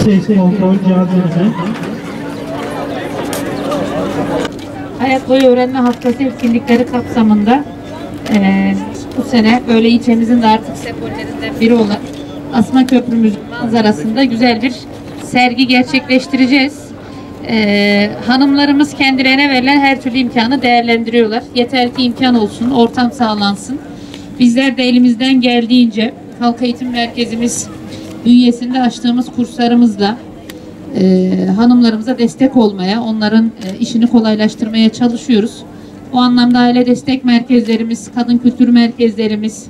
ses kontrol cihazınızı. Hayat boyu öğrenme haftası etkinlikleri kapsamında bu sene böyle ilçemizin de artık sembollerinden biri olan Asma Köprümüzün manzarasında güzel bir sergi gerçekleştireceğiz. Hanımlarımız kendilerine verilen her türlü imkanı değerlendiriyorlar. Yeter ki imkan olsun, ortam sağlansın. Bizler de elimizden geldiğince Halk Eğitim Merkezimiz bünyesinde açtığımız kurslarımızla hanımlarımıza destek olmaya, onların işini kolaylaştırmaya çalışıyoruz. Bu anlamda aile destek merkezlerimiz, kadın kültür merkezlerimiz,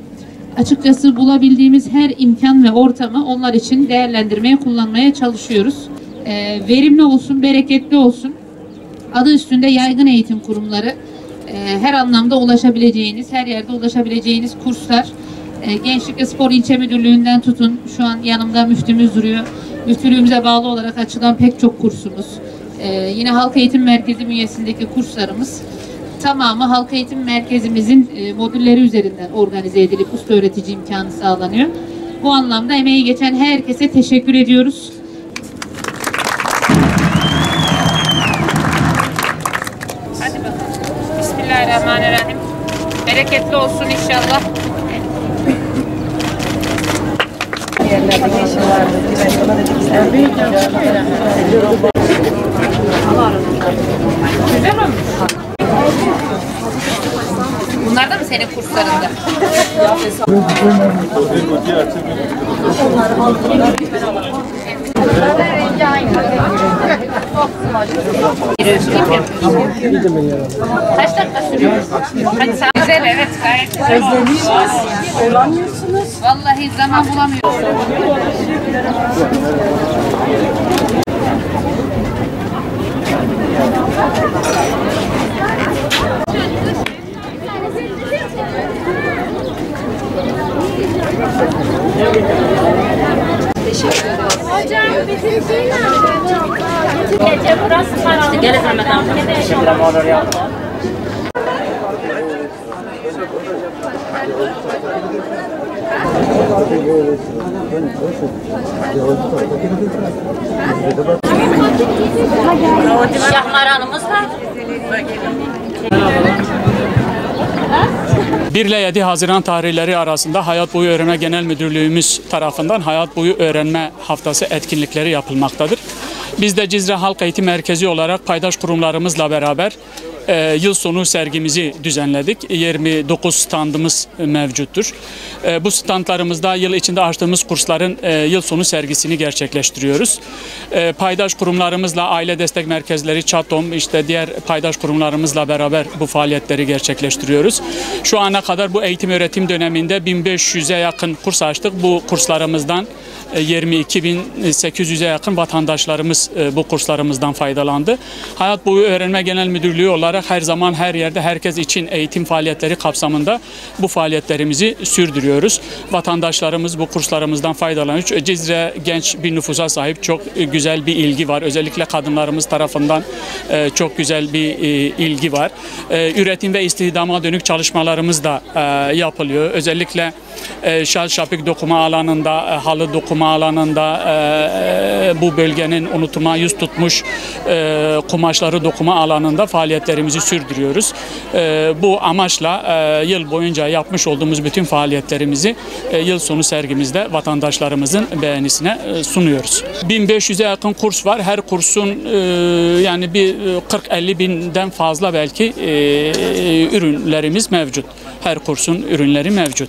açıkçası bulabildiğimiz her imkan ve ortamı onlar için değerlendirmeye, kullanmaya çalışıyoruz. Verimli olsun, bereketli olsun. Adı üstünde yaygın eğitim kurumları, her anlamda ulaşabileceğiniz, her yerde ulaşabileceğiniz kurslar. Gençlik ve Spor İlçe Müdürlüğü'nden tutun, şu an yanımda müftümüz duruyor. Müftülüğümüze bağlı olarak açılan pek çok kursumuz. Yine Halk Eğitim Merkezi bünyesindeki kurslarımız tamamı Halk Eğitim Merkezimizin modülleri üzerinden organize edilip usta öğretici imkanı sağlanıyor. Bu anlamda emeği geçen herkese teşekkür ediyoruz. Hadi bakalım. Bismillahirrahmanirrahim. Bereketli olsun inşallah. Bunlar da mı senin kurslarında? Kaç dakika sürüyor? Hadi sen güzel, evet, gayet güzel. Özlemişsiniz, olamıyorsunuz. Vallahi zaman bulamıyoruz. Teşekkür ederiz. Hocam bizim şey nerede? Gece burası var. İşte gelin Ahmet abi. Şimdi motor yapma. Şahmaranımız var. 1 ile 7 Haziran tarihleri arasında Hayat Boyu Öğrenme Genel Müdürlüğümüz tarafından Hayat Boyu Öğrenme Haftası etkinlikleri yapılmaktadır. Biz de Cizre Halk Eğitim Merkezi olarak paydaş kurumlarımızla beraber yıl sonu sergimizi düzenledik. 29 standımız mevcuttur. Bu standlarımızda yıl içinde açtığımız kursların yıl sonu sergisini gerçekleştiriyoruz. Paydaş kurumlarımızla, aile destek merkezleri, ÇATOM, işte diğer paydaş kurumlarımızla beraber bu faaliyetleri gerçekleştiriyoruz. Şu ana kadar bu eğitim öğretim döneminde 1500'e yakın kurs açtık. Bu kurslarımızdan 22.800'e yakın vatandaşlarımız bu kurslarımızdan faydalandı. Hayat Boyu Öğrenme Genel Müdürlüğü olarak her zaman her yerde herkes için eğitim faaliyetleri kapsamında bu faaliyetlerimizi sürdürüyoruz. Vatandaşlarımız bu kurslarımızdan faydalanıyor. Cizre genç bir nüfusa sahip, çok güzel bir ilgi var. Özellikle kadınlarımız tarafından çok güzel bir ilgi var. Üretim ve istihdama dönük çalışmalarımız da yapılıyor. Özellikle şal şapik dokuma alanında, halı dokuma alanında, bu bölgenin unutulma yüz tutmuş kumaşları dokuma alanında faaliyetlerimizi sürdürüyoruz. Bu amaçla yıl boyunca yapmış olduğumuz bütün faaliyetlerimizi yıl sonu sergimizde vatandaşlarımızın beğenisine sunuyoruz. 1500'e yakın kurs var. Her kursun yani bir 40-50 binden fazla belki ürünlerimiz mevcut. Her kursun ürünleri mevcut.